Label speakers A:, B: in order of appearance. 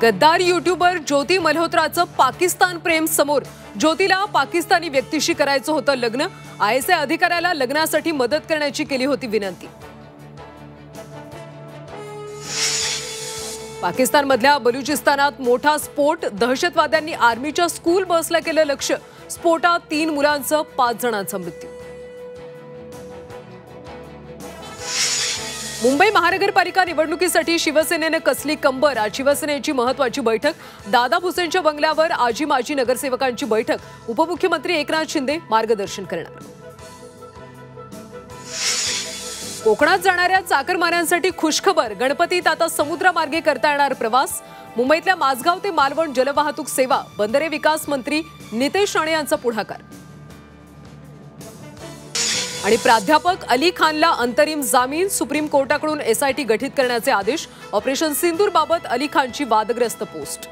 A: गद्दार यूट्यूबर ज्योती मल्होत्राचं पाकिस्तान प्रेम समोर। ज्योतीला पाकिस्तानी व्यक्तीशी करायचं होतं लग्न। आयएसआय अधिकाऱ्याला लग्नासाठी मदत करण्याची केली होती विनंती। पाकिस्तानमधल्या बलुचिस्तानात मोठा स्फोट। दहशतवाद्यांनी आर्मीच्या स्कूल बसला केलं लक्ष्य। स्फोटात 3 मुलांसह 5 जणांचा मृत्यू। मुंबई महानगरपालिका निवडणुकीसाठी शिवसेनेने कसली कंबर। आज शिवसेनेची महत्त्वाची बैठक। दादा भुसेंच्या बंगल्यावर आजी माजी नगरसेवकांची बैठक। उपमुख्यमंत्री एकनाथ शिंदे मार्गदर्शन करणार। कोकणात जाणाऱ्या चाकरमान्यांसाठी खुशखबर। गणपतीत आता समुद्रमार्गे करता येणार प्रवास। मुंबईतल्या माझगाव ते मालवण जलवाहतूक सेवा। बंदरे विकास मंत्री नितेश राणे यांचा पुढाकार। आणि प्राध्यापक अली खानला अंतरिम जामीन। सुप्रीम कोर्टाकडून एसआयटी गठीत करण्याचे आदेश। ऑपरेशन सिंदूर बाबत अली खानची वादग्रस्त पोस्ट।